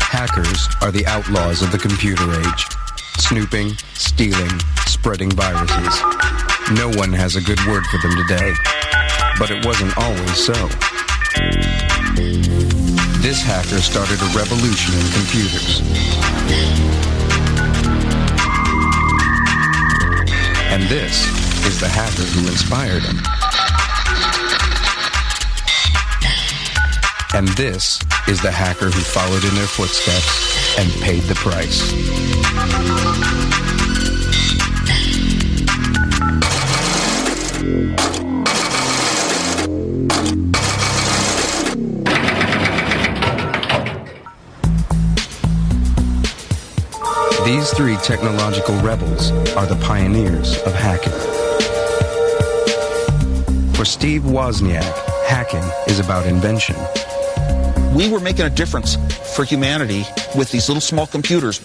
Hackers are the outlaws of the computer age. Snooping, stealing, spreading viruses. No one has a good word for them today. But it wasn't always so. This hacker started a revolution in computers. And this is the hacker who inspired him. And this is the hacker who followed in their footsteps and paid the price. These three technological rebels are the pioneers of hacking. For Steve Wozniak, hacking is about invention. We were making a difference for humanity with these little small computers.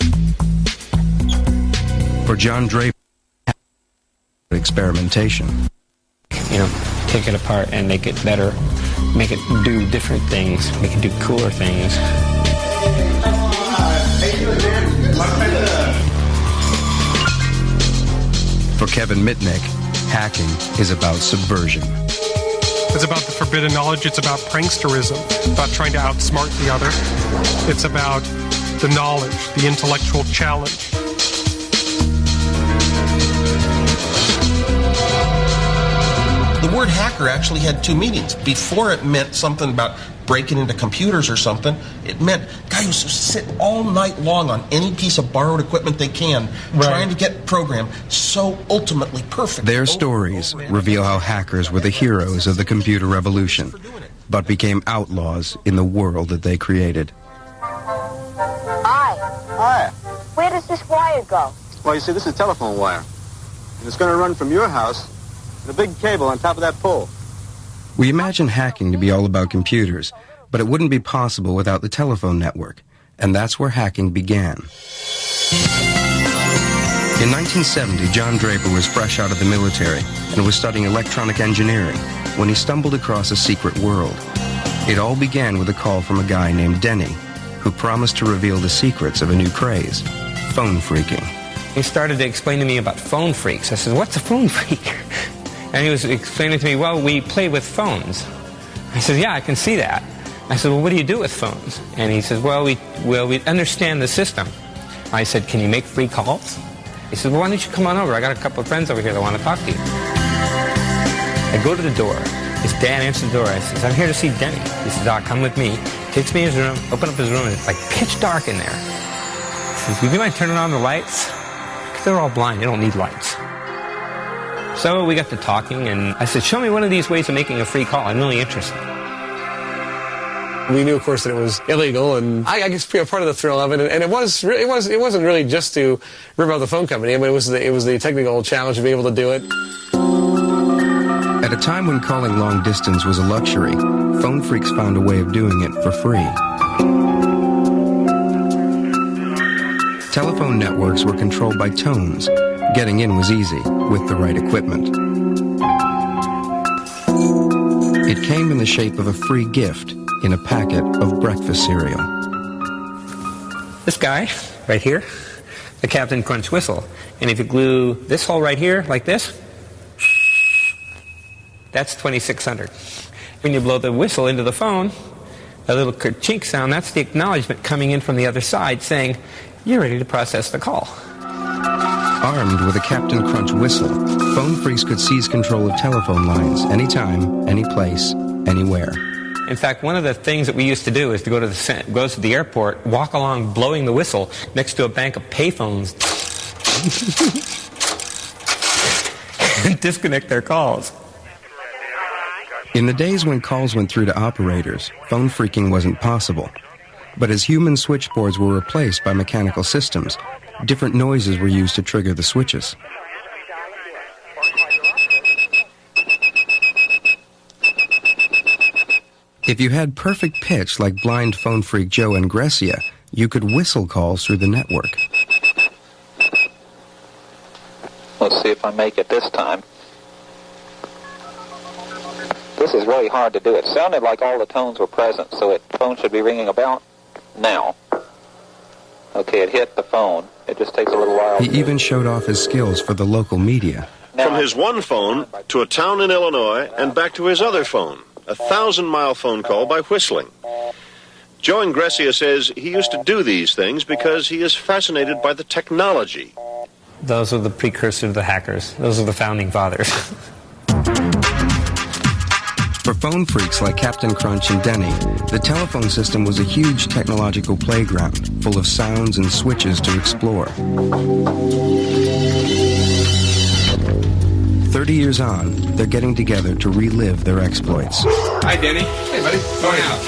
For John Draper, experimentation. You know, take it apart and make it better, make it do different things, make it do cooler things. For Kevin Mitnick, hacking is about subversion. It's about the forbidden knowledge. It's about pranksterism, about trying to outsmart the other. It's about the knowledge, the intellectual challenge. The word hacker actually had two meanings. Before it meant something about breaking into computers or something, it meant guy who sit all night long on any piece of borrowed equipment they can, trying to get programmed so ultimately perfect. Their stories reveal how hackers were the heroes of the computer revolution, but became outlaws in the world that they created. Hi. Where does this wire go? Well, you see, this is a telephone wire. And it's going to run from your house and a big cable on top of that pole. We imagine hacking to be all about computers, but it wouldn't be possible without the telephone network, and that's where hacking began. In 1970, John Draper was fresh out of the military and was studying electronic engineering when he stumbled across a secret world. It all began with a call from a guy named Denny, who promised to reveal the secrets of a new craze, phone phreaking. He started to explain to me about phone phreaks. I said, what's a phone phreak? And he was explaining to me, well, we play with phones. I said, yeah, I can see that. I said, well, what do you do with phones? And he says, well, we understand the system. I said, can you make free calls? He said, well, why don't you come on over? I got a couple of friends over here that want to talk to you. I go to the door. His dad answers the door. I says, I'm here to see Denny. He says, come with me. Takes me in his room, open up his room, and it's like pitch dark in there. He says, would you mind turning on the lights? Because they're all blind. They don't need lights. So we got to talking, and I said, show me one of these ways of making a free call. I'm really interested. We knew, of course, that it was illegal, and I guess part of the thrill of it. And it wasn't really just to rip out the phone company. I mean, it was the technical challenge to be able to do it. At a time when calling long distance was a luxury, phone phreaks found a way of doing it for free. Telephone networks were controlled by tones. Getting in was easy, with the right equipment. It came in the shape of a free gift in a packet of breakfast cereal. This guy, right here, the Captain Crunch whistle. And if you glue this hole right here, like this, that's 2600. When you blow the whistle into the phone, a little chink sound, that's the acknowledgement coming in from the other side saying, you're ready to process the call. Armed with a Captain Crunch whistle, phone phreaks could seize control of telephone lines anytime, any place, anywhere. In fact, one of the things that we used to do is to go to the airport, walk along blowing the whistle next to a bank of payphones and disconnect their calls. In the days when calls went through to operators, phone phreaking wasn't possible. But as human switchboards were replaced by mechanical systems, different noises were used to trigger the switches. If you had perfect pitch like blind phone phreak Joe Engresia, you could whistle calls through the network. Let's see if I make it this time. This is really hard to do. It sounded like all the tones were present, so the phone should be ringing about now. Okay, it hit the phone. It just takes a little while. He even showed off his skills for the local media. From his one phone to a town in Illinois and back to his other phone, a 1,000-mile phone call by whistling. Joe Ingressia says he used to do these things because he is fascinated by the technology. Those are the precursor to the hackers. Those are the founding fathers. For phone freaks like Captain Crunch and Denny, the telephone system was a huge technological playground full of sounds and switches to explore. 30 years on, they're getting together to relive their exploits. Hi, Denny. Hey, buddy. Going out.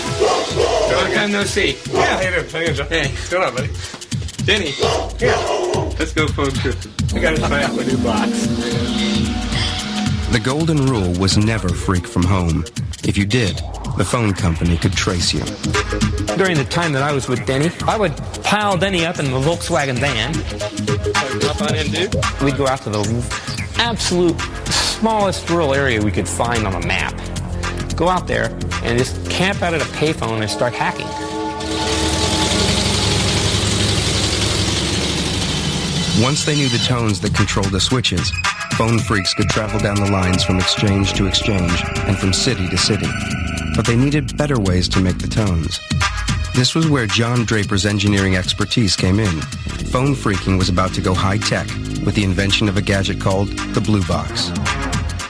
Long time no see. Yeah, how you doing? How you doing, Joe? Hey. What's going on, buddy? Denny. Yeah. Let's go phone tripping. I got to try out my new box. The golden rule was never freak from home. If you did, the phone company could trace you. During the time that I was with Denny, I would pile Denny up in the Volkswagen van. Hop on in, dude. We'd go out to the absolute smallest rural area we could find on a map. Go out there and just camp out at a payphone and start hacking. Once they knew the tones that controlled the switches, phone freaks could travel down the lines from exchange to exchange and from city to city. But they needed better ways to make the tones. This was where John Draper's engineering expertise came in. Phone freaking was about to go high-tech with the invention of a gadget called the Blue Box.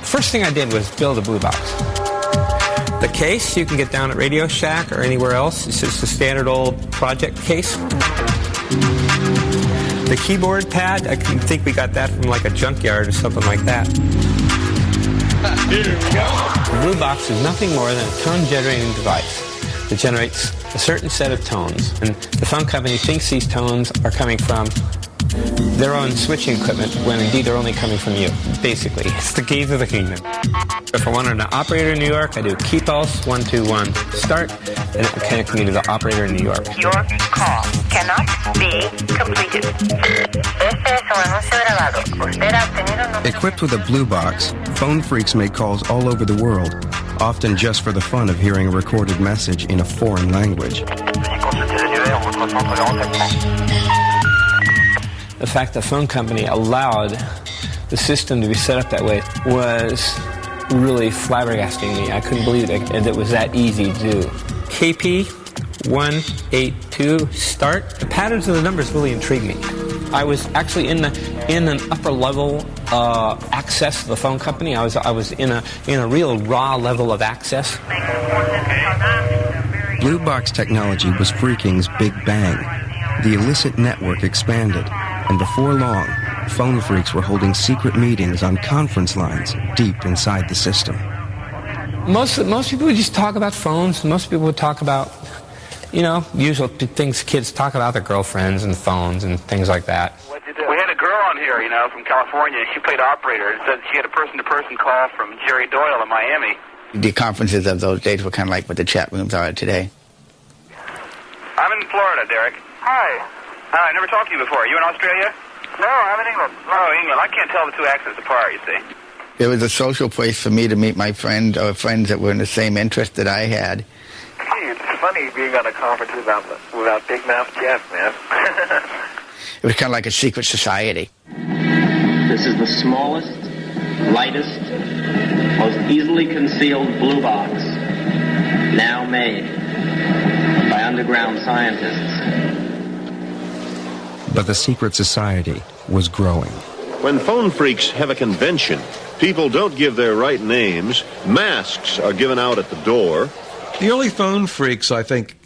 First thing I did was build a Blue Box. The case you can get down at Radio Shack or anywhere else. It's just a standard old project case. The keyboard pad, I think we got that from like a junkyard or something like that. Here we go. The Blue Box is nothing more than a tone-generating device that generates a certain set of tones. And the phone company thinks these tones are coming from their own switching equipment when indeed they're only coming from you. Basically, it's the keys of the kingdom. If I wanted an operator in New York, I do key pulse 121 start, and it will connect me to the operator in New York. Your call cannot be completed. Equipped with a Blue Box, phone freaks made calls all over the world, often just for the fun of hearing a recorded message in a foreign language. The fact the phone company allowed the system to be set up that way was really flabbergasting me. I couldn't believe it was that easy to do. KP 182 start. The patterns of the numbers really intrigued me. I was actually in an upper level access to the phone company. I was in a real raw level of access. Blue Box technology was freaking's big bang. The illicit network expanded, and before long, phone freaks were holding secret meetings on conference lines deep inside the system. Most people would just talk about phones. Most people would talk about, usual things kids talk about, their girlfriends and phones and things like that. We had a girl on here, from California. She played operator. It said she had a person-to-person call from Jerry Doyle in Miami. The conferences of those days were kind of like what the chat rooms are today. I'm in Florida, Derek. Hi. I never talked to you before. Are you in Australia? No, I'm in England. Oh, England. I can't tell the two accents apart, you see. It was a social place for me to meet my friend or friends that were in the same interest that I had. Gee, it's funny being on a conference without Big Mouth Jeff, man. It was kind of like a secret society. This is the smallest, lightest, most easily concealed blue box now made by underground scientists. But the secret society was growing. When phone freaks have a convention, people don't give their right names. Masks are given out at the door. The early phone freaks, I think,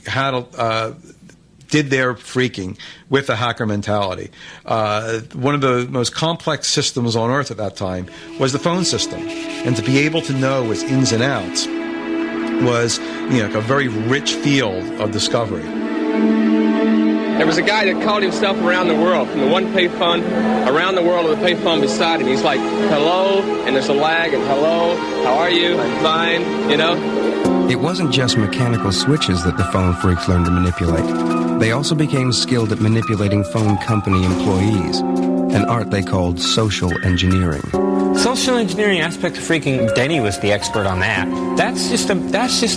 did their freaking with the hacker mentality. One of the most complex systems on Earth at that time was the phone system. And to be able to know its ins and outs was, a very rich field of discovery. There was a guy that called himself around the world, from the one payphone around the world with a payphone beside him. He's like, hello, and there's a lag, and hello, how are you? I'm fine, It wasn't just mechanical switches that the phone freaks learned to manipulate. They also became skilled at manipulating phone company employees, an art they called social engineering. Social engineering aspect of freaking, Denny was the expert on that. That's just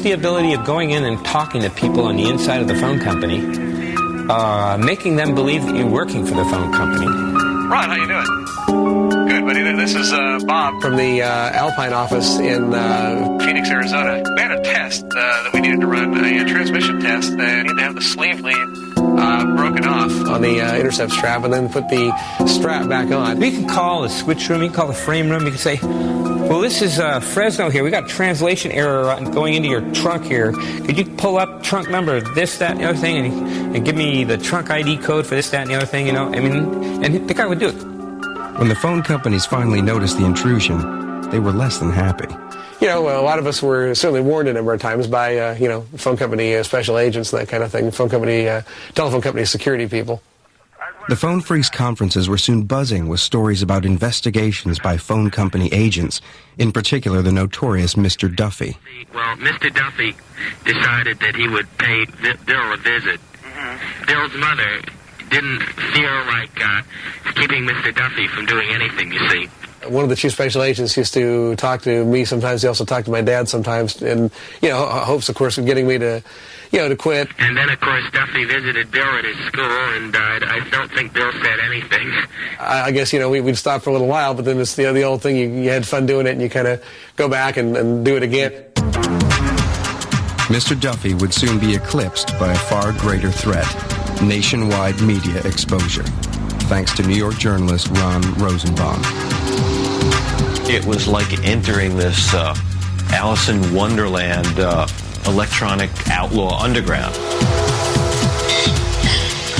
the ability of going in and talking to people on the inside of the phone company, making them believe that you're working for the phone company. Ron, how you doing? Good, buddy. This is Bob from the Alpine office in Phoenix, Arizona. We had a test that we needed to run, a transmission test. They need to have the sleeve lead broken off on the intercept strap, and then put the strap back on. You can call the switch room, you can call the frame room, you can say, well, this is Fresno here. We got a translation error going into your trunk here. Could you pull up trunk number this, that, and the other thing, and give me the trunk ID code for this, that, and the other thing, you know? I mean, and the guy would do it. When the phone companies finally noticed the intrusion, they were less than happy. You know, a lot of us were certainly warned a number of times by, phone company special agents and that kind of thing, telephone company security people. The Phone Freaks conferences were soon buzzing with stories about investigations by phone company agents, in particular the notorious Mr. Duffy. Well, Mr. Duffy decided that he would pay Bill a visit. Bill's mother didn't feel like keeping Mr. Duffy from doing anything, you see. One of the chief special agents used to talk to me sometimes. He also talked to my dad sometimes, and hopes, of course, of getting me to, to quit. And then, of course, Duffy visited Bill at his school, and I don't think Bill said anything. I guess we'd stop for a little while, but then it's the old thing. You had fun doing it, and you kind of go back and do it again. Mr. Duffy would soon be eclipsed by a far greater threat: nationwide media exposure, thanks to New York journalist Ron Rosenbaum. It was like entering this Alice in Wonderland electronic outlaw underground.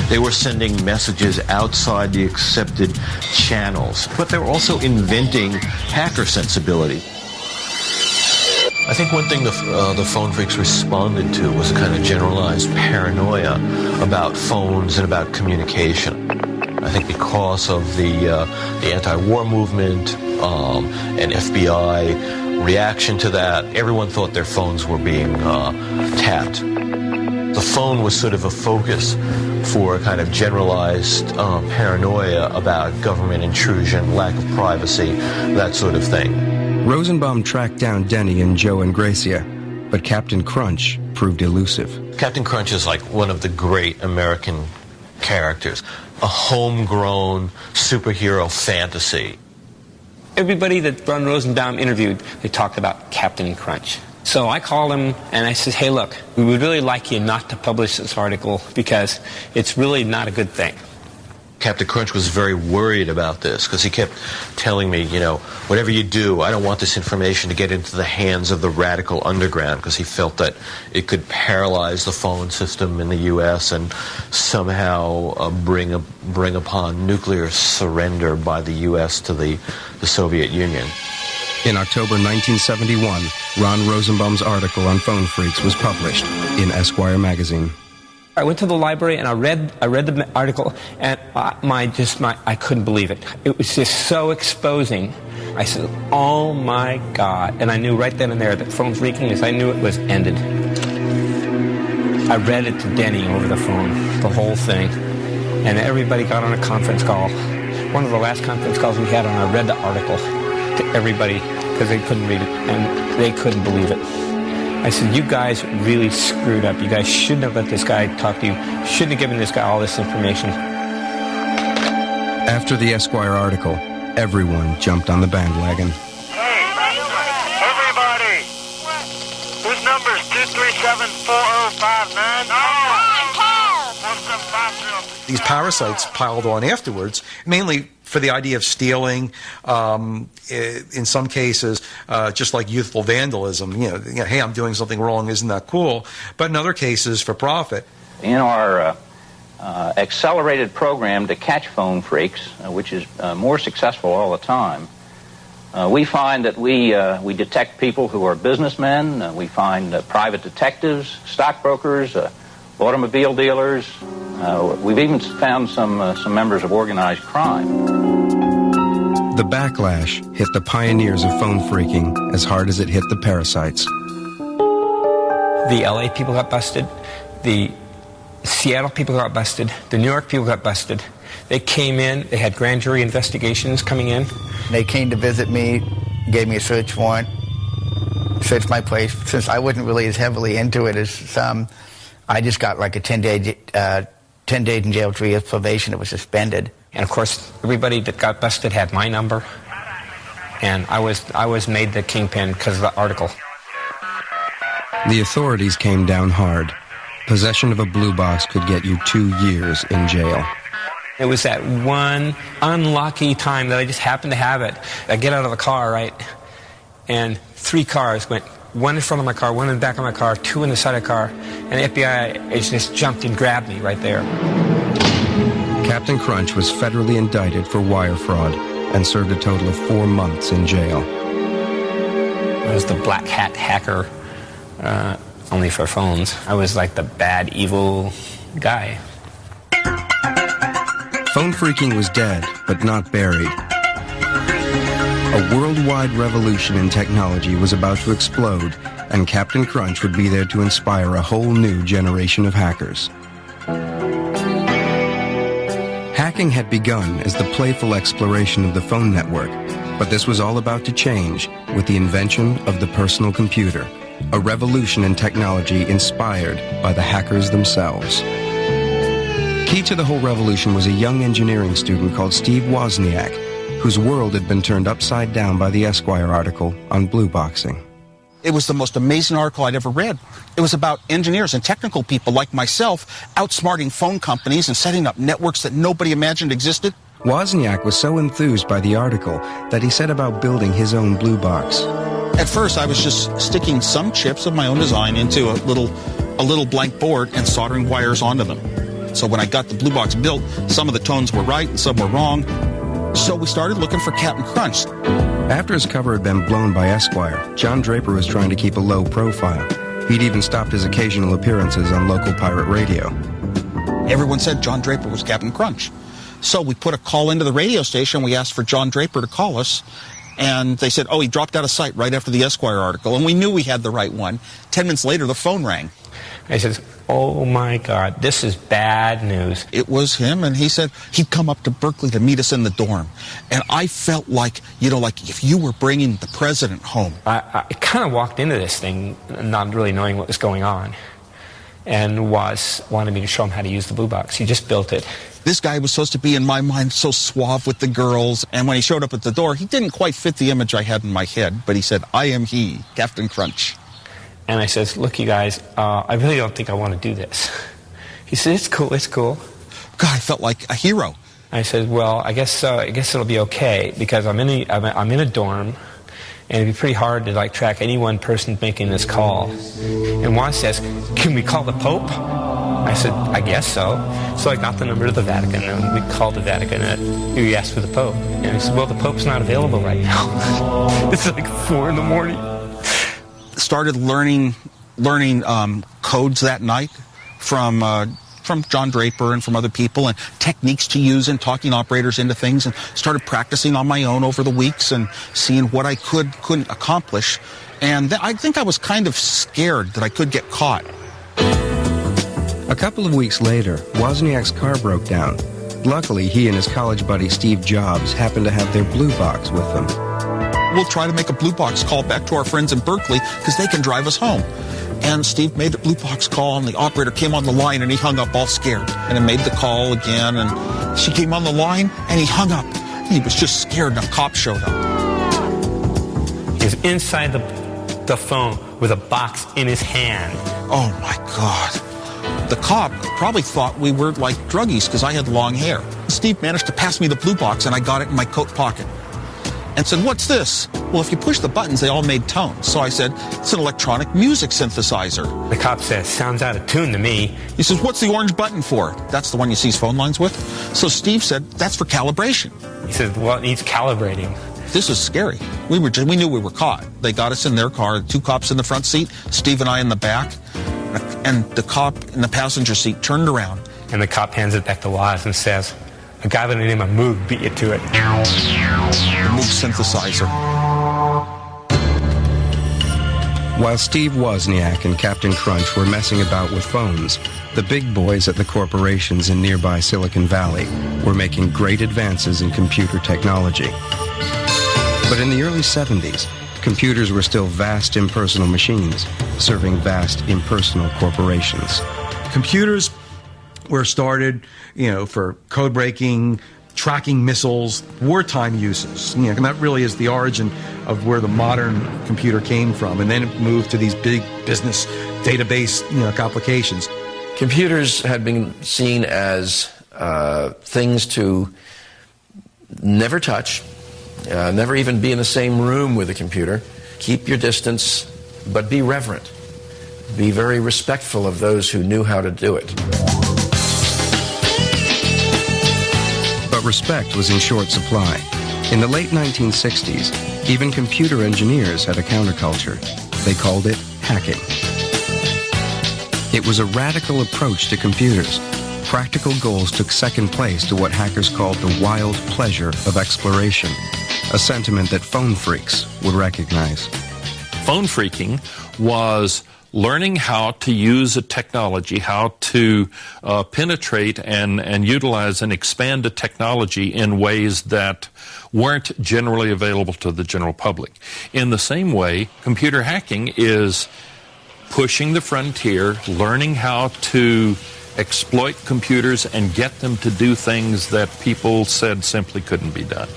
They were sending messages outside the accepted channels, but they were also inventing hacker sensibility. I think one thing the Phone Freaks responded to was a kind of generalized paranoia about phones and about communication. I think because of the anti-war movement and FBI reaction to that, everyone thought their phones were being tapped. The phone was sort of a focus for a kind of generalized paranoia about government intrusion, lack of privacy, that sort of thing. Rosenbaum tracked down Denny and Joe and Gracia, but Captain Crunch proved elusive. Captain Crunch is like one of the great American characters, a homegrown superhero fantasy. Everybody that Ron Rosenbaum interviewed, they talked about Captain Crunch. So I called him and I said, hey, look, we would really like you not to publish this article because it's really not a good thing. Captain Crunch was very worried about this because he kept telling me, whatever you do, I don't want this information to get into the hands of the radical underground, because he felt that it could paralyze the phone system in the U.S. and somehow bring upon nuclear surrender by the U.S. to the Soviet Union. In October 1971, Ron Rosenbaum's article on Phone Freaks was published in Esquire magazine. I went to the library and I read the article, and I couldn't believe it. It was just so exposing. I said, oh my God. And I knew right then and there that phone freaking I knew it was ended. I read it to Denny over the phone, the whole thing. And everybody got on a conference call. One of the last conference calls we had, and I read the article to everybody because they couldn't read it and they couldn't believe it. I said, you guys really screwed up. You guys shouldn't have let this guy talk to you. Shouldn't have given this guy all this information. After the Esquire article, everyone jumped on the bandwagon. Hey, everybody! Whose number is 237-4059? These parasites piled on afterwards, mainly for the idea of stealing, in some cases, just like youthful vandalism. Hey, I'm doing something wrong, isn't that cool? But in other cases, for profit. In our accelerated program to catch phone freaks, which is more successful all the time, we find that we detect people who are businessmen. We find private detectives, stockbrokers, automobile dealers. We've even found some members of organized crime. The backlash hit the pioneers of phone freaking as hard as it hit the parasites. The LA people got busted. The Seattle people got busted. The New York people got busted. They came in, they had grand jury investigations coming in. They came to visit me, gave me a search warrant, searched my place. Since I wasn't really as heavily into it as some, I just got like a 10 days in jail, 3 years probation. It was suspended. And of course, everybody that got busted had my number. And I was made the kingpin because of the article. The authorities came down hard. Possession of a blue box could get you 2 years in jail. It was that one unlucky time that I just happened to have it. I get out of the car, right, and 3 cars went, one in front of my car, one in the back of my car, 2 in the side of the car, and the FBI agent just jumped and grabbed me right there. Captain Crunch was federally indicted for wire fraud and served a total of 4 months in jail. I was the black hat hacker, only for phones. I was like the bad, evil guy. Phone phreaking was dead, but not buried. A worldwide revolution in technology was about to explode, and Captain Crunch would be there to inspire a whole new generation of hackers. Hacking had begun as the playful exploration of the phone network, but this was all about to change with the invention of the personal computer, a revolution in technology inspired by the hackers themselves. Key to the whole revolution was a young engineering student called Steve Wozniak, whose world had been turned upside down by the Esquire article on blue boxing. It was the most amazing article I'd ever read. It was about engineers and technical people like myself outsmarting phone companies and setting up networks that nobody imagined existed. Wozniak was so enthused by the article that he set about building his own blue box. At first, I was just sticking some chips of my own design into a little blank board and soldering wires onto them. So when I got the blue box built, some of the tones were right and some were wrong. So we started looking for Captain Crunch. After his cover had been blown by Esquire, John Draper was trying to keep a low profile. He'd even stopped his occasional appearances on local pirate radio. Everyone said John Draper was Captain Crunch. So we put a call into the radio station. We asked for John Draper to call us. And they said, oh, he dropped out of sight right after the Esquire article. And we knew we had the right one. 10 minutes later, the phone rang. I said, oh my God, this is bad news. It was him, and he said he'd come up to Berkeley to meet us in the dorm. And I felt like, like if you were bringing the president home. I kind of walked into this thing not really knowing what was going on, and wanted me to show him how to use the blue box. He just built it. This guy was supposed to be, in my mind, so suave with the girls. And when he showed up at the door, he didn't quite fit the image I had in my head. But he said, I am he, Captain Crunch. And I says, look, you guys, I really don't think I want to do this. He said, it's cool, it's cool. God, I felt like a hero. I said, well, I guess it'll be okay, because I'm in a dorm, and it'd be pretty hard to track any one person making this call. And Juan says, can we call the Pope? I said, I guess so. So I got the number of the Vatican, and we called the Vatican, and we asked for the Pope. And he said, well, the Pope's not available right now. It's like 4 in the morning. Started learning codes that night from John Draper and from other people, and techniques to use in talking operators into things, and started practicing on my own over the weeks and seeing what I couldn't accomplish. And I think I was kind of scared that I could get caught. A couple of weeks later, Wozniak's car broke down. Luckily, he and his college buddy Steve Jobs happened to have their blue box with them. We'll try to make a blue box call back to our friends in Berkeley because they can drive us home. And Steve made the blue box call, and the operator came on the line, and he hung up all scared. And he made the call again, and she came on the line, and he hung up. He was just scared, and a cop showed up. He was inside the phone with a box in his hand. Oh, my God. The cop probably thought we were like druggies because I had long hair. Steve managed to pass me the blue box, and I got it in my coat pocket. And said, what's this? Well, if you push the buttons, they all made tones. So I said, it's an electronic music synthesizer. The cop says, sounds out of tune to me. He says, what's the orange button for? That's the one you seize phone lines with. So Steve said, that's for calibration. He said, well, it needs calibrating. This is scary. We knew we were caught. They got us in their car, 2 cops in the front seat, Steve and I in the back, and the cop in the passenger seat turned around. And the cop hands it back to Woz and says, a guy by the name of Moog beat you to it. Moog synthesizer. While Steve Wozniak and Captain Crunch were messing about with phones, the big boys at the corporations in nearby Silicon Valley were making great advances in computer technology. But in the early 70s, computers were still vast impersonal machines, serving vast impersonal corporations. Computers were started, for code breaking, tracking missiles, wartime uses. And that really is the origin of where the modern computer came from. And then it moved to these big business database, applications. Computers had been seen as things to never touch, never even be in the same room with a computer. Keep your distance, but be reverent. Be very respectful of those who knew how to do it. But respect was in short supply. In the late 1960s, even computer engineers had a counterculture. They called it hacking. It was a radical approach to computers. Practical goals took second place to what hackers called the wild pleasure of exploration, a sentiment that phone freaks would recognize. Phone freaking was learning how to use a technology, how to penetrate and utilize and expand a technology in ways that weren't generally available to the general public. In the same way, computer hacking is pushing the frontier, learning how to exploit computers and get them to do things that people said simply couldn't be done.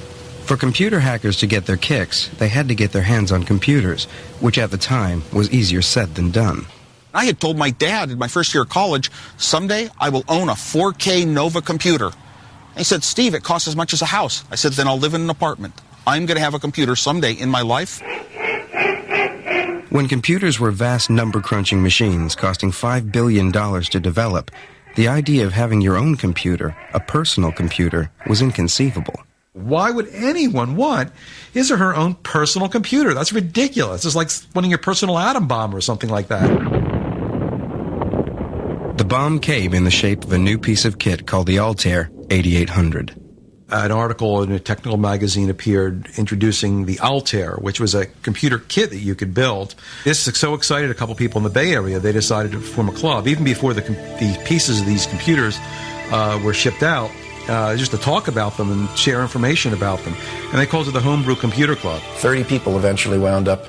For computer hackers to get their kicks, they had to get their hands on computers, which at the time was easier said than done. I had told my dad in my first year of college, someday I will own a 4K Nova computer. And he said, Steve, it costs as much as a house. I said, then I'll live in an apartment. I'm going to have a computer someday in my life. When computers were vast number-crunching machines costing $5 billion to develop, the idea of having your own computer, a personal computer, was inconceivable. Why would anyone want his or her own personal computer? That's ridiculous. It's like wanting your personal atom bomb or something like that. The bomb came in the shape of a new piece of kit called the Altair 8800. An article in a technical magazine appeared introducing the Altair, which was a computer kit that you could build. This so excited a couple people in the Bay Area, they decided to form a club, even before the pieces of these computers were shipped out. Just to talk about them and share information about them. And they called it the Homebrew Computer Club. 30 people eventually wound up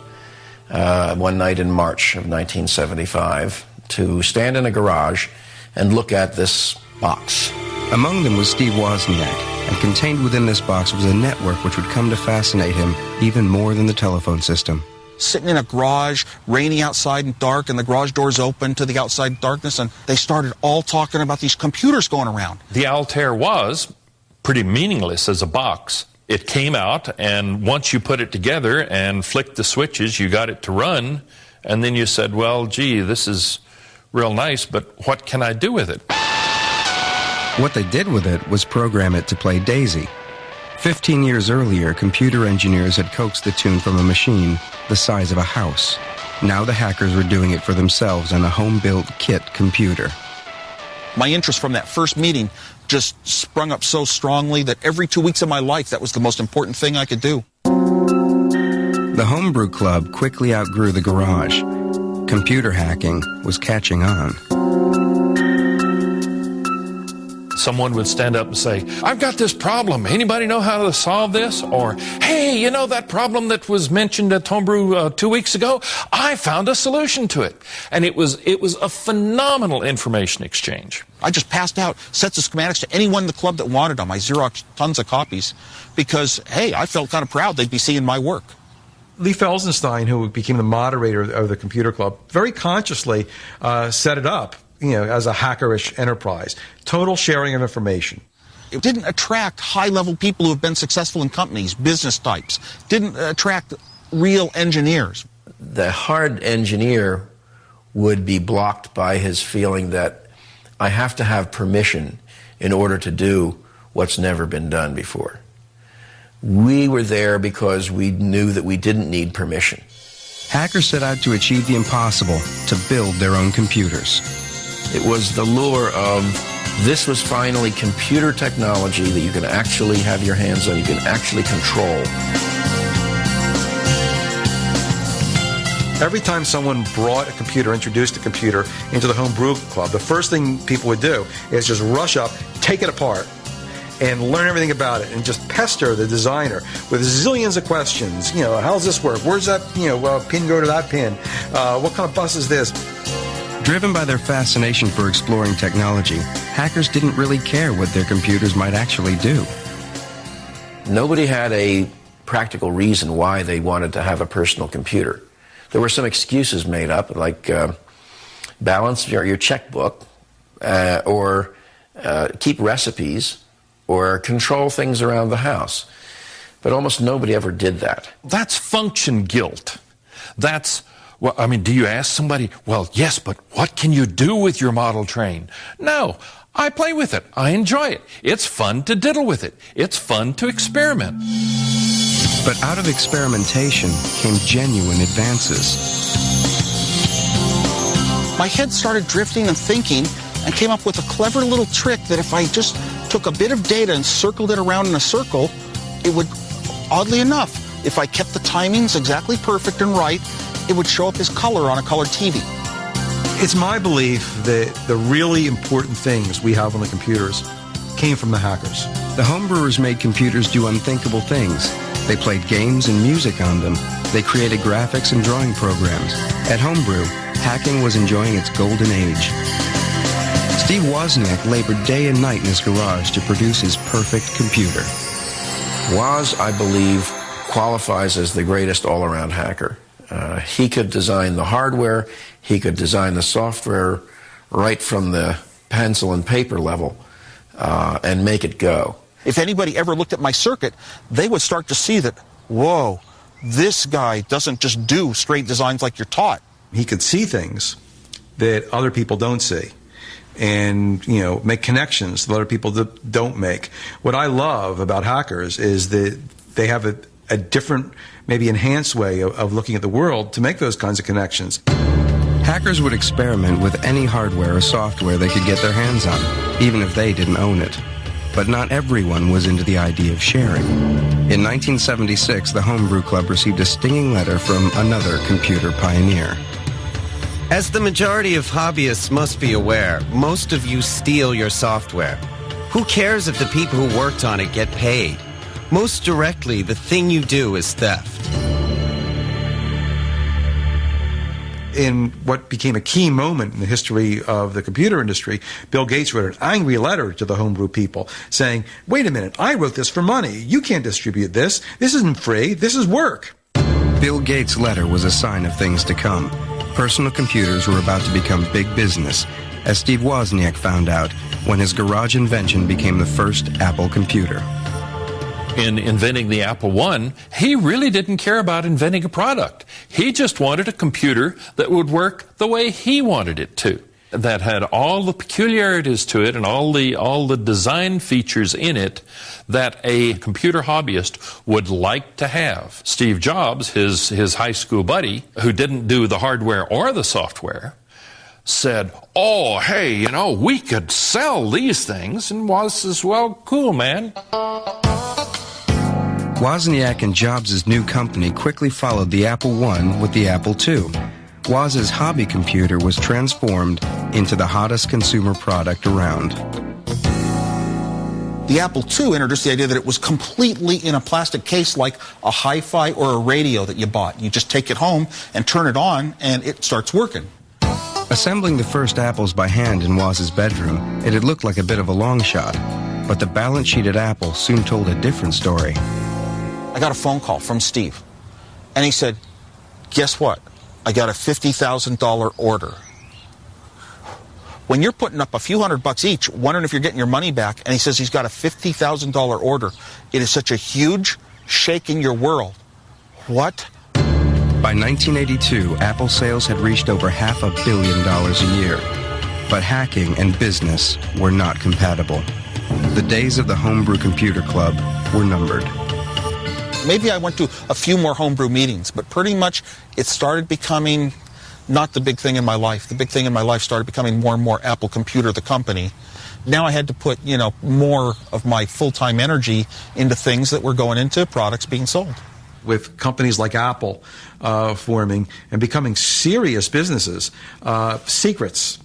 one night in March of 1975 to stand in a garage and look at this box. Among them was Steve Wozniak, and contained within this box was a network which would come to fascinate him even more than the telephone system. Sitting in a garage, rainy outside and dark, and the garage doors open to the outside darkness, and they started all talking about these computers going around. The Altair was pretty meaningless as a box. It came out, and once you put it together and flicked the switches, you got it to run, and then you said, well, gee, this is real nice, but what can I do with it? What they did with it was program it to play Daisy. 15 years earlier, computer engineers had coaxed the tune from a machine the size of a house. Now the hackers were doing it for themselves on a home-built kit computer. My interest from that first meeting just sprung up so strongly that every 2 weeks of my life, that was the most important thing I could do. The Homebrew Club quickly outgrew the garage. Computer hacking was catching on. Someone would stand up and say, I've got this problem. Anybody know how to solve this? Or, hey, you know that problem that was mentioned at Homebrew 2 weeks ago? I found a solution to it. And it was a phenomenal information exchange. I just passed out sets of schematics to anyone in the club that wanted them. I Xeroxed tons of copies because, hey, I felt kind of proud they'd be seeing my work. Lee Felsenstein, who became the moderator of the computer club, very consciously set it up, as a hackerish enterprise. Total sharing of information. It didn't attract high-level people who have been successful in companies, business types. Didn't attract real engineers. The hard engineer would be blocked by his feeling that I have to have permission in order to do what's never been done before. We were there because we knew that we didn't need permission. Hackers set out to achieve the impossible, to build their own computers. It was the lure of this was finally computer technology that you can actually have your hands on, you can actually control. Every time someone brought a computer, introduced a computer into the Homebrew Club, the first thing people would do is just rush up, take it apart, and learn everything about it, and just pester the designer with zillions of questions. You know, how does this work? Where's that, pin go to that pin? What kind of bus is this? Driven by their fascination for exploring technology, hackers didn't really care what their computers might actually do. Nobody had a practical reason why they wanted to have a personal computer. There were some excuses made up, like balance your checkbook, or keep recipes, or control things around the house. But almost nobody ever did that. That's function guilt. That's, well, I mean, do you ask somebody, well, yes, but what can you do with your model train? No, I play with it. I enjoy it. It's fun to diddle with it. It's fun to experiment. But out of experimentation came genuine advances. My head started drifting and thinking, and came up with a clever little trick that if I just took a bit of data and circled it around in a circle, it would, oddly enough, if I kept the timings exactly perfect and right, it would show up as color on a colored TV. It's my belief that the really important things we have on the computers came from the hackers. The homebrewers made computers do unthinkable things. They played games and music on them. They created graphics and drawing programs. At Homebrew, hacking was enjoying its golden age. Steve Wozniak labored day and night in his garage to produce his perfect computer. Woz, I believe, qualifies as the greatest all-around hacker. He could design the hardware, he could design the software right from the pencil and paper level and make it go. If anybody ever looked at my circuit, they would start to see that, whoa, this guy doesn't just do straight designs like you're taught. He could see things that other people don't see, and make connections that other people don't make. What I love about hackers is that they have a different, maybe enhanced way of looking at the world to make those kinds of connections. Hackers would experiment with any hardware or software they could get their hands on, even if they didn't own it. But not everyone was into the idea of sharing. In 1976, the Homebrew Club received a stinging letter from another computer pioneer. As the majority of hobbyists must be aware, most of you steal your software. Who cares if the people who worked on it get paid? Most directly, the thing you do is theft. In what became a key moment in the history of the computer industry, Bill Gates wrote an angry letter to the homebrew people saying, wait a minute, I wrote this for money. You can't distribute this. This isn't free. This is work. Bill Gates' letter was a sign of things to come. Personal computers were about to become big business, as Steve Wozniak found out when his garage invention became the first Apple computer. In inventing the Apple I, he really didn't care about inventing a product. He just wanted a computer that would work the way he wanted it to, that had all the peculiarities to it and all the design features in it that a computer hobbyist would like to have. Steve Jobs, his high school buddy, who didn't do the hardware or the software, said, oh, hey, we could sell these things. And Woz says, well, cool, man. Wozniak and Jobs' new company quickly followed the Apple I with the Apple II. Woz's hobby computer was transformed into the hottest consumer product around. The Apple II introduced the idea that it was completely in a plastic case like a hi-fi or a radio that you bought. You just take it home and turn it on and it starts working. Assembling the first apples by hand in Woz's bedroom, it had looked like a bit of a long shot. But the balance sheet at Apple soon told a different story. I got a phone call from Steve, and he said, guess what? I got a $50,000 order. When you're putting up a few $100 each, wondering if you're getting your money back, and he says he's got a $50,000 order, it is such a huge shake in your world. What? By 1982, Apple sales had reached over $500 million a year. But hacking and business were not compatible. The days of the Homebrew Computer Club were numbered. Maybe I went to a few more homebrew meetings, but pretty much it started becoming not the big thing in my life. The big thing in my life started becoming more and more Apple Computer, the company. Now I had to put, more of my full-time energy into things that were going into products being sold. with companies like Apple forming and becoming serious businesses, secrets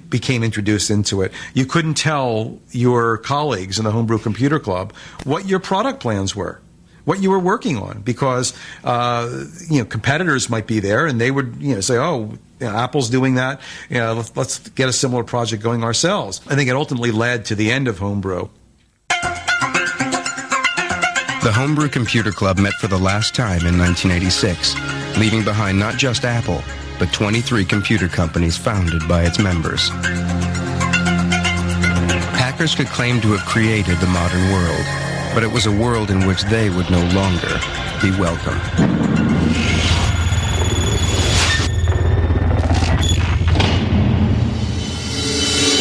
became introduced into it. You couldn't tell your colleagues in the Homebrew Computer Club what your product plans were, what you were working on, because competitors might be there and they would say, oh, Apple's doing that, let's get a similar project going ourselves. I think it ultimately led to the end of Homebrew. The Homebrew Computer Club met for the last time in 1986, leaving behind not just Apple, but 23 computer companies founded by its members. Hackers could claim to have created the modern world, but it was a world in which they would no longer be welcome.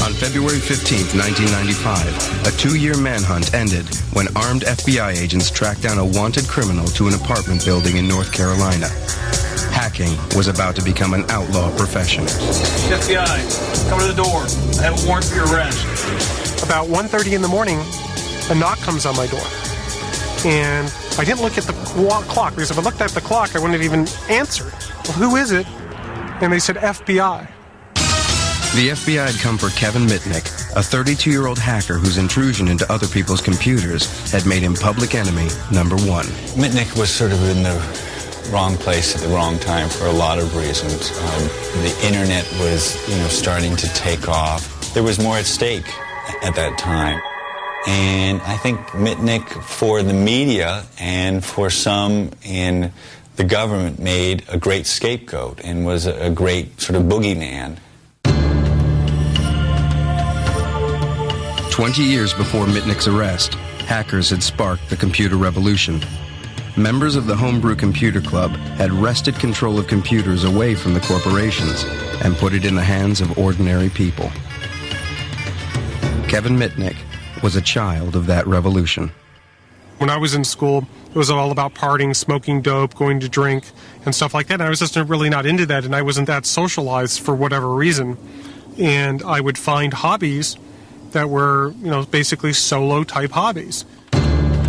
On February 15, 1995, a 2-year manhunt ended when armed FBI agents tracked down a wanted criminal to an apartment building in North Carolina. Hacking was about to become an outlaw profession. FBI, come to the door. I have a warrant for your arrest. About 1:30 in the morning, a knock comes on my door. And I didn't look at the clock, because if I looked at the clock, I wouldn't have even answered. Well, who is it? And they said FBI. The FBI had come for Kevin Mitnick, a 32-year-old hacker whose intrusion into other people's computers had made him public enemy number one. Mitnick was sort of in the wrong place at the wrong time for a lot of reasons. The internet was, starting to take off. There was more at stake at that time. And I think Mitnick, for the media and for some in the government, made a great scapegoat and was a great sort of boogeyman. 20 years before Mitnick's arrest, hackers had sparked the computer revolution. Members of the Homebrew Computer Club had wrested control of computers away from the corporations and put it in the hands of ordinary people. Kevin Mitnick was a child of that revolution. When I was in school, it was all about partying, smoking dope, going to drink, and stuff like that. And I was just really not into that, and I wasn't that socialized for whatever reason. And I would find hobbies that were, basically solo-type hobbies.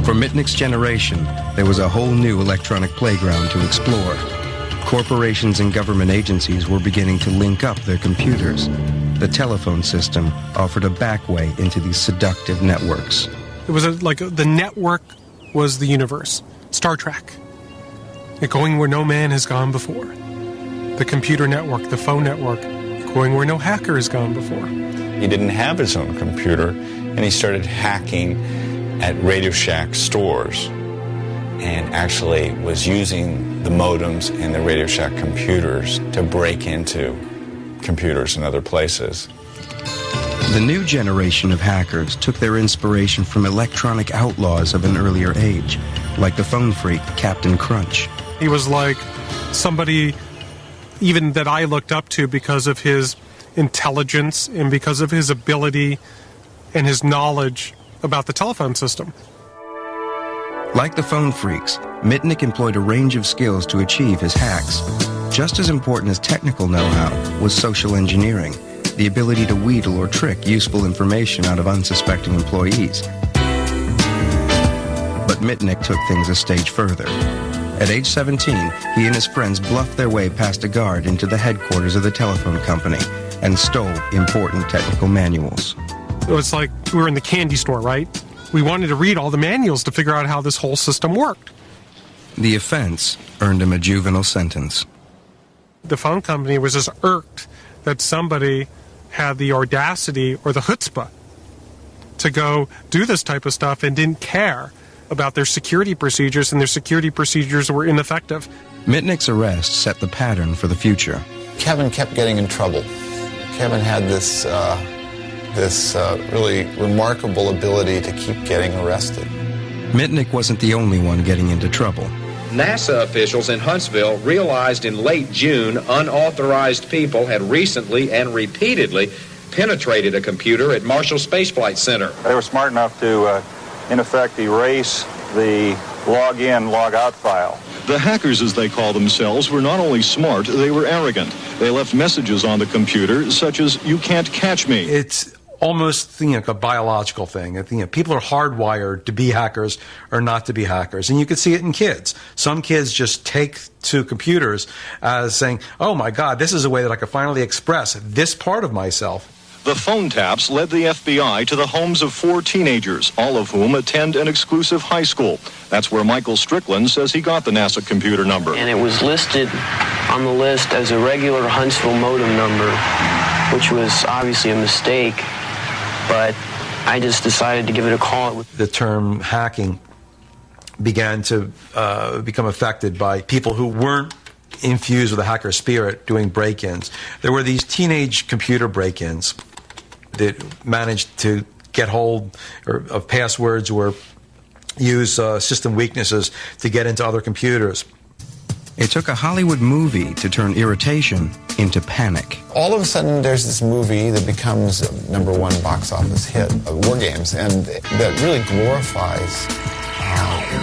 For Mitnick's generation, there was a whole new electronic playground to explore. Corporations and government agencies were beginning to link up their computers. The telephone system offered a back way into these seductive networks. It was the network was the universe. Star Trek. Going where no man has gone before. The computer network, the phone network, going where no hacker has gone before. He didn't have his own computer, and he started hacking at Radio Shack stores and actually was using the modems and the Radio Shack computers to break into computers in other places. The new generation of hackers took their inspiration from electronic outlaws of an earlier age, like the phone freak Captain Crunch. He was like somebody even that I looked up to because of his intelligence and because of his ability and his knowledge about the telephone system. Like the phone freaks, Mitnick employed a range of skills to achieve his hacks. Just as important as technical know-how was social engineering, the ability to wheedle or trick useful information out of unsuspecting employees. But Mitnick took things a stage further. At age 17, he and his friends bluffed their way past a guard into the headquarters of the telephone company and stole important technical manuals. It was like we were in the candy store, right? We wanted to read all the manuals to figure out how this whole system worked. The offense earned him a juvenile sentence. The phone company was just irked that somebody had the audacity or the chutzpah to go do this type of stuff and didn't care about their security procedures, and their security procedures were ineffective. Mitnick's arrest set the pattern for the future. Kevin kept getting in trouble. Kevin had this really remarkable ability to keep getting arrested. Mitnick wasn't the only one getting into trouble. NASA officials in Huntsville realized in late June unauthorized people had recently and repeatedly penetrated a computer at Marshall Space Flight Center. They were smart enough to, in effect, erase the log-in, log-out file. The hackers, as they call themselves, were not only smart, they were arrogant. They left messages on the computer such as, "You can't catch me." It's almost a biological thing. People are hardwired to be hackers or not to be hackers, and you can see it in kids. Some kids just take to computers as saying, "Oh my God, this is a way that I can finally express this part of myself." The phone taps led the FBI to the homes of 4 teenagers, all of whom attend an exclusive high school. That's where Michael Strickland says he got the NASA computer number. And it was listed on the list as a regular Huntsville modem number, which was obviously a mistake, but I just decided to give it a call. The term hacking began to become affected by people who weren't infused with a hacker spirit doing break-ins. There were these teenage computer break-ins that managed to get hold of passwords or use system weaknesses to get into other computers. It took a Hollywood movie to turn irritation into panic. All of a sudden, there's this movie that becomes a #1 box office hit of War Games, and that really glorifies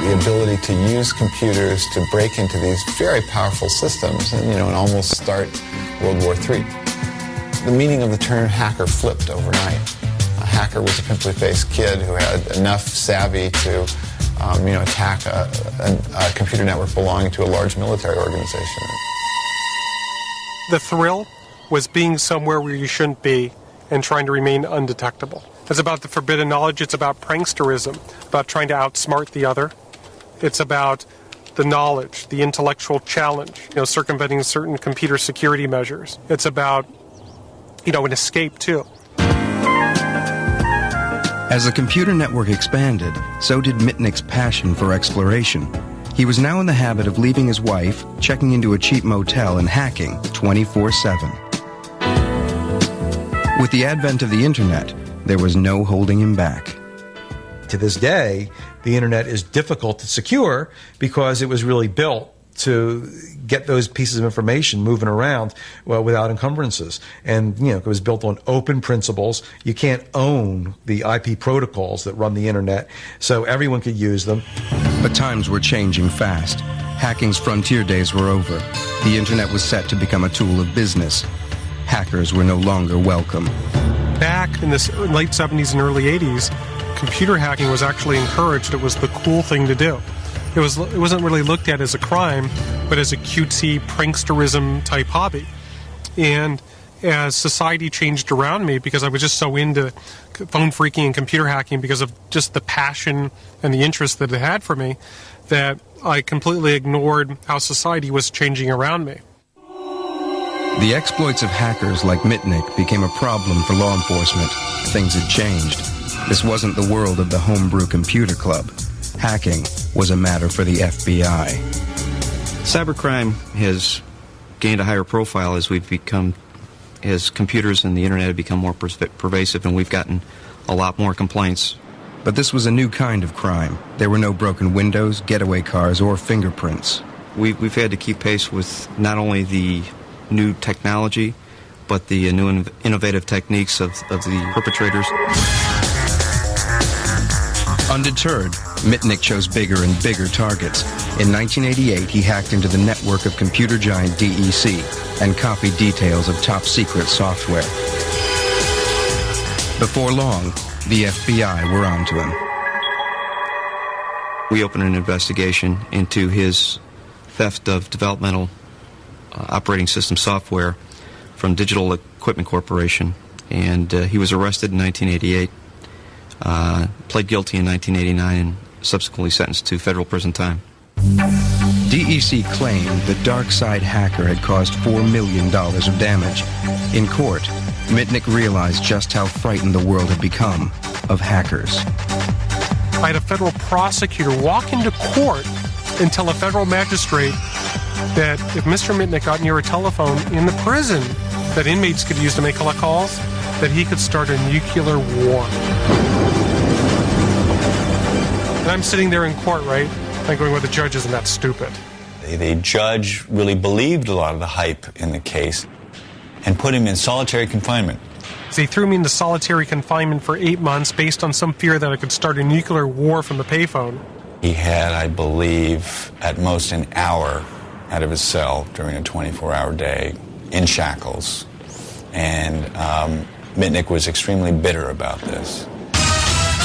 the ability to use computers to break into these very powerful systems and almost start World War III. The meaning of the term hacker flipped overnight. A hacker was a pimply-faced kid who had enough savvy to attack a computer network belonging to a large military organization. The thrill was being somewhere where you shouldn't be and trying to remain undetectable. It's about the forbidden knowledge. It's about pranksterism, about trying to outsmart the other. It's about the knowledge, the intellectual challenge, circumventing certain computer security measures. It's about, an escape, too. As the computer network expanded, so did Mitnick's passion for exploration. He was now in the habit of leaving his wife, checking into a cheap motel, and hacking 24/7. With the advent of the internet, there was no holding him back. To this day, the internet is difficult to secure because it was really built to get those pieces of information moving around without encumbrances. And, it was built on open principles. You can't own the IP protocols that run the internet, so everyone could use them. But times were changing fast. Hacking's frontier days were over. The internet was set to become a tool of business. Hackers were no longer welcome. Back in the late 70s and early 80s, computer hacking was actually encouraged. It was the cool thing to do. It wasn't really looked at as a crime, but as a cutesy pranksterism type hobby. And as society changed around me, because I was just so into phone phreaking and computer hacking because of just the passion and the interest that it had for me, that I completely ignored how society was changing around me. The exploits of hackers like Mitnick became a problem for law enforcement. Things had changed. This wasn't the world of the homebrew computer club. Hacking was a matter for the FBI. Cybercrime has gained a higher profile as computers and the internet have become more pervasive, and we've gotten a lot more complaints. But this was a new kind of crime. There were no broken windows, getaway cars, or fingerprints. We've had to keep pace with not only the new technology, but the new innovative techniques of the perpetrators. Undeterred, Mitnick chose bigger and bigger targets. In 1988, he hacked into the network of computer giant DEC and copied details of top-secret software. Before long, the FBI were onto him. We opened an investigation into his theft of developmental operating system software from Digital Equipment Corporation, and he was arrested in 1988. Pled guilty in 1989 and subsequently sentenced to federal prison time. DEC claimed the dark side hacker had caused $4 million of damage. In court, Mitnick realized just how frightened the world had become of hackers. I had a federal prosecutor walk into court and tell a federal magistrate that if Mr. Mitnick got near a telephone in the prison that inmates could use to make collect calls, that he could start a nuclear war. And I'm sitting there in court, right? I'm going, well, the judge isn't that stupid. The judge really believed a lot of the hype in the case and put him in solitary confinement. So he threw me into solitary confinement for 8 months based on some fear that I could start a nuclear war from the payphone. He had, I believe, at most an hour out of his cell during a 24-hour day in shackles. And Mitnick was extremely bitter about this.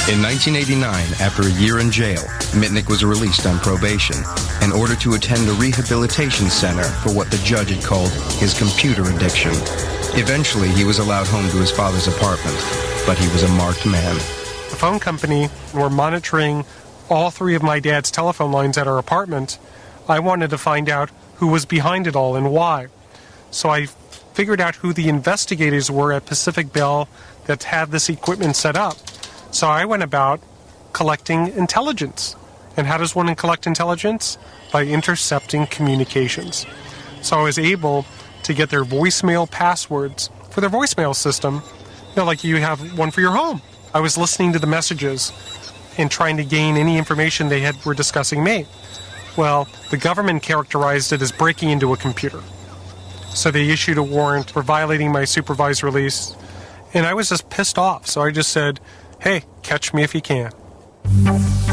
In 1989, after a year in jail, Mitnick was released on probation in order to attend a rehabilitation center for what the judge had called his computer addiction. Eventually, he was allowed home to his father's apartment, but he was a marked man. The phone company were monitoring all 3 of my dad's telephone lines at our apartment. I wanted to find out who was behind it all and why. So I figured out who the investigators were at Pacific Bell that had this equipment set up. So I went about collecting intelligence. And how does one collect intelligence? By intercepting communications. So I was able to get their voicemail passwords for their voicemail system, like you have one for your home. I was listening to the messages and trying to gain any information they were discussing me. Well, the government characterized it as breaking into a computer. So they issued a warrant for violating my supervised release, and I was just pissed off. So I just said, hey, catch me if you can.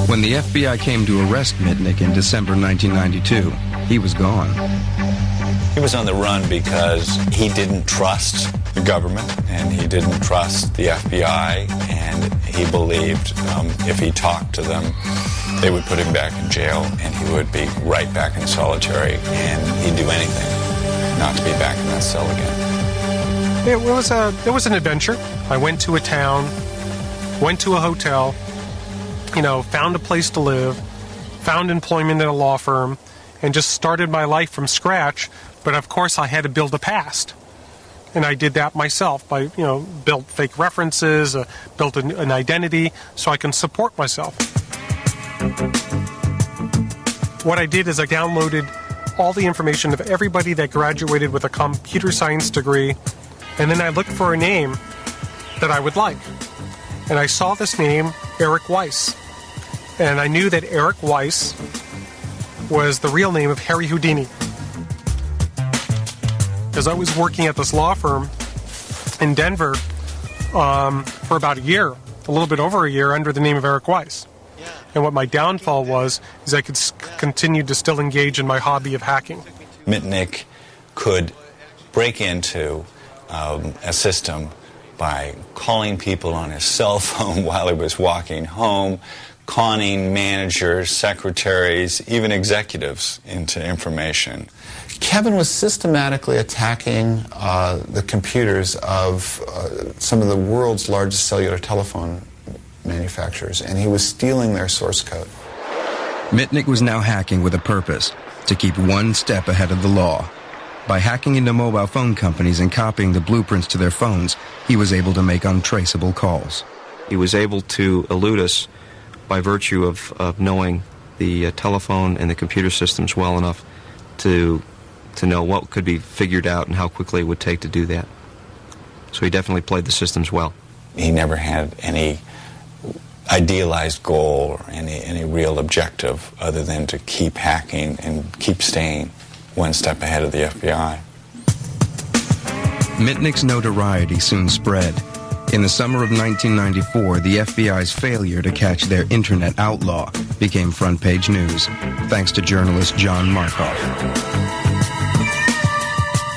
When the FBI came to arrest Mitnick in December 1992, he was gone. He was on the run because he didn't trust the government and he didn't trust the FBI, and he believed if he talked to them, they would put him back in jail and he would be right back in solitary, and he'd do anything not to be back in that cell again. It was an adventure. I went to a town, went to a hotel, found a place to live, found employment at a law firm, and just started my life from scratch. But of course I had to build a past. And I did that myself by, built fake references, built an identity so I can support myself. What I did is I downloaded all the information of everybody that graduated with a computer science degree, and then I looked for a name that I would like. And I saw this name, Eric Weiss. And I knew that Eric Weiss was the real name of Harry Houdini. Because I was working at this law firm in Denver for about a year, a little bit over a year, under the name of Eric Weiss. And what my downfall was is I could continue to still engage in my hobby of hacking. Mitnick could break into a system by calling people on his cell phone while he was walking home, conning managers, secretaries, even executives into information. Kevin was systematically attacking the computers of some of the world's largest cellular telephone manufacturers, and he was stealing their source code. Mitnick was now hacking with a purpose, to keep one step ahead of the law. By hacking into mobile phone companies and copying the blueprints to their phones, he was able to make untraceable calls. He was able to elude us by virtue of knowing the telephone and the computer systems well enough to know what could be figured out and how quickly it would take to do that. So he definitely played the systems well. He never had any idealized goal or any real objective other than to keep hacking and keep staying one step ahead of the FBI. Mitnick's notoriety soon spread. In the summer of 1994, the FBI's failure to catch their internet outlaw became front-page news, thanks to journalist John Markoff.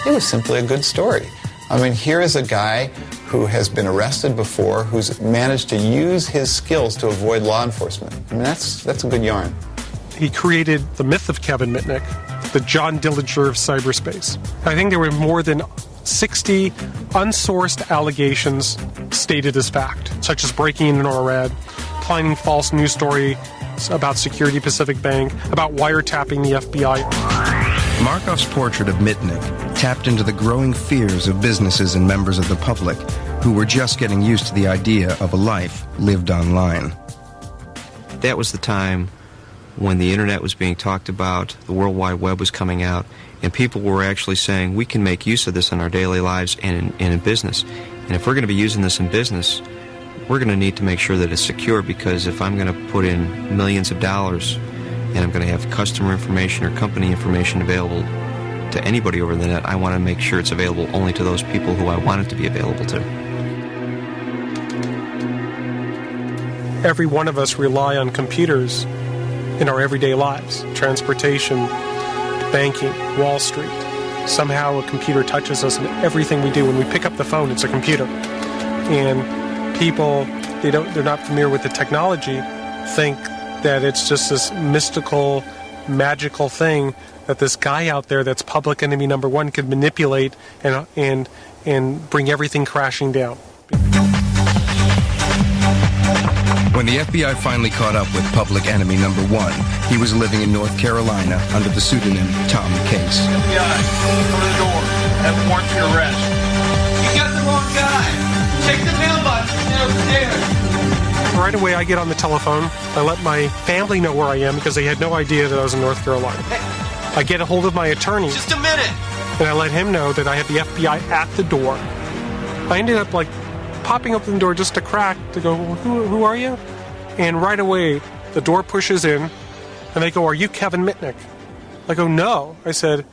It was simply a good story. I mean, here is a guy who has been arrested before, who's managed to use his skills to avoid law enforcement. I mean, that's a good yarn. He created the myth of Kevin Mitnick, the John Dillinger of cyberspace. I think there were more than 60 unsourced allegations stated as fact, such as breaking into NORAD, planning false news story about Security Pacific Bank, about wiretapping the FBI. Markoff's portrait of Mitnick tapped into the growing fears of businesses and members of the public who were just getting used to the idea of a life lived online. That was the time when the internet was being talked about, the World Wide Web was coming out, and people were actually saying, we can make use of this in our daily lives and in business. And if we're going to be using this in business, we're going to need to make sure that it's secure, because if I'm going to put in millions of dollars and I'm going to have customer information or company information available to anybody over the net, I want to make sure it's available only to those people who I want it to be available to. Every one of us rely on computers in our everyday lives. Transportation, banking, Wall Street. Somehow a computer touches us in everything we do. When we pick up the phone, it's a computer. And people, they're not familiar with the technology, think that it's just this mystical, magical thing that this guy out there that's public enemy number one could manipulate and bring everything crashing down. When the FBI finally caught up with public enemy number one, he was living in North Carolina under the pseudonym Tom Case. FBI, come to the door. I have a warrant for your arrest. You got the wrong guy. Check the mailbox downstairs. Right away, I get on the telephone. I let my family know where I am because they had no idea that I was in North Carolina. I get a hold of my attorney. Just a minute. And I let him know that I had the FBI at the door. I ended up popping open the door just a crack to go, who are you? And right away, the door pushes in, and they go, are you Kevin Mitnick? I go, no. I said,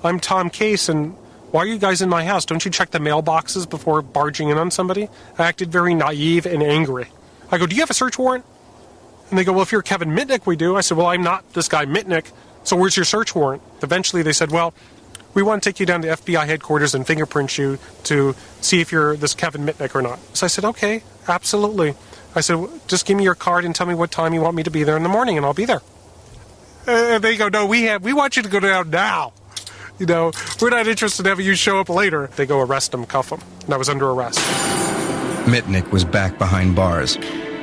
I'm Tom Case, and why are you guys in my house? Don't you check the mailboxes before barging in on somebody? I acted very naive and angry. I go, do you have a search warrant? And they go, well, if you're Kevin Mitnick, we do. I said, well, I'm not this guy Mitnick, so where's your search warrant? Eventually, they said, well, we want to take you down to FBI headquarters and fingerprint you to see if you're this Kevin Mitnick or not. So I said, okay, absolutely. I said, just give me your card and tell me what time you want me to be there in the morning, and I'll be there. And they go, no, we want you to go down now. We're not interested in having you show up later. They go arrest him, cuff him, and I was under arrest. Mitnick was back behind bars,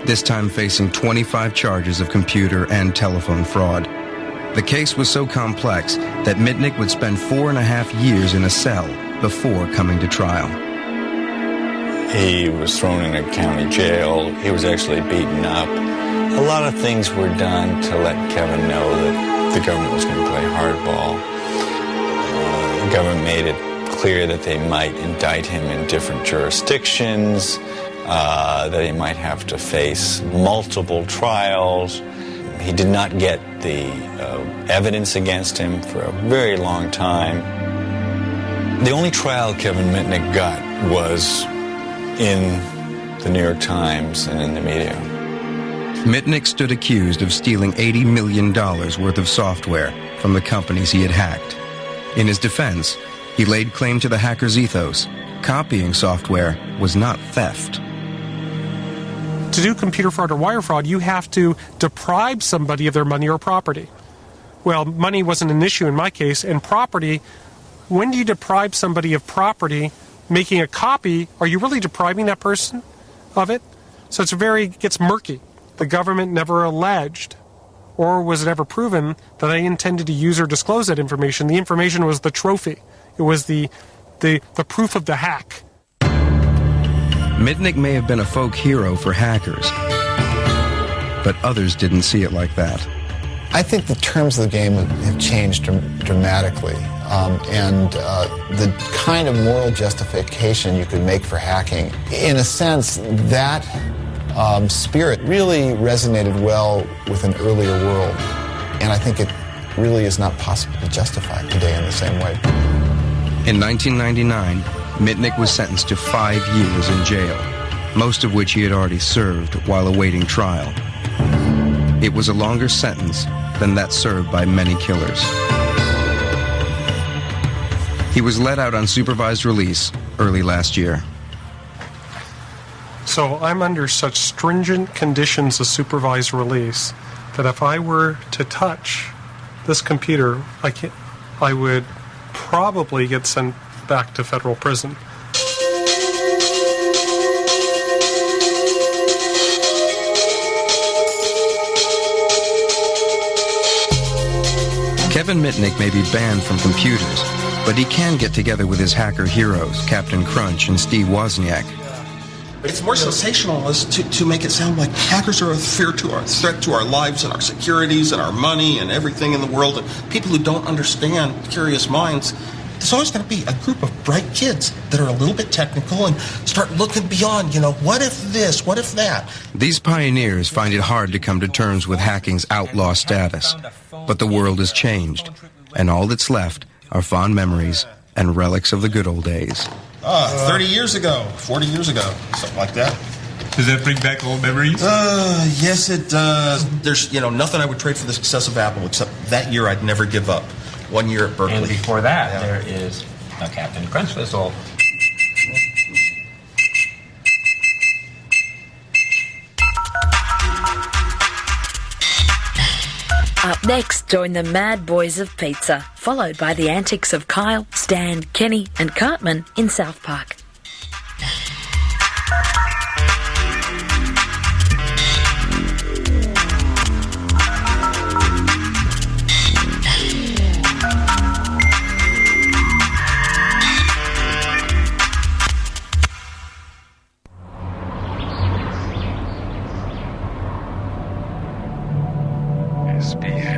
this time facing 25 charges of computer and telephone fraud. The case was so complex that Mitnick would spend 4.5 years in a cell before coming to trial. He was thrown in a county jail. He was actually beaten up. A lot of things were done to let Kevin know that the government was going to play hardball. The government made it clear that they might indict him in different jurisdictions, that he might have to face multiple trials. He did not get the evidence against him for a very long time. The only trial Kevin Mitnick got was in the New York Times and in the media. Mitnick stood accused of stealing $80 million worth of software from the companies he had hacked. In his defense, he laid claim to the hacker's ethos. Copying software was not theft. To do computer fraud or wire fraud, you have to deprive somebody of their money or property. Well, money wasn't an issue in my case, and property, when do you deprive somebody of property? Making a copy, are you really depriving that person of it? So it gets murky. The government never alleged, or was it ever proven, that I intended to use or disclose that information. The information was the trophy. It was the proof of the hack. Mitnick may have been a folk hero for hackers, but others didn't see it like that. I think the terms of the game have changed dramatically, and the kind of moral justification you could make for hacking, in a sense, that spirit really resonated well with an earlier world, and I think it really is not possible to justify it today in the same way. In 1999, Mitnick was sentenced to 5 years in jail, most of which he had already served while awaiting trial. It was a longer sentence than that served by many killers. He was let out on supervised release early last year. So I'm under such stringent conditions of supervised release that if I were to touch this computer, I would probably get sent back to federal prison. Kevin Mitnick may be banned from computers, but he can get together with his hacker heroes, Captain Crunch and Steve Wozniak. It's more sensationalist to make it sound like hackers are a threat to our lives and our securities and our money and everything in the world. And people who don't understand, curious minds, there's always going to be a group of bright kids that are a little bit technical and start looking beyond, what if this, what if that? These pioneers find it hard to come to terms with hacking's outlaw status. But the world has changed, and all that's left are fond memories and relics of the good old days. 30 years ago, 40 years ago, something like that. Does that bring back old memories? Yes, it does. There's, nothing I would trade for the success of Apple, except that year I'd never give up. 1 year at Berkeley. And before that, there is Captain Crunch whistle. Up next, join the Mad Boys of Pizza, followed by the antics of Kyle, Stan, Kenny and Cartman in South Park. Misbehave.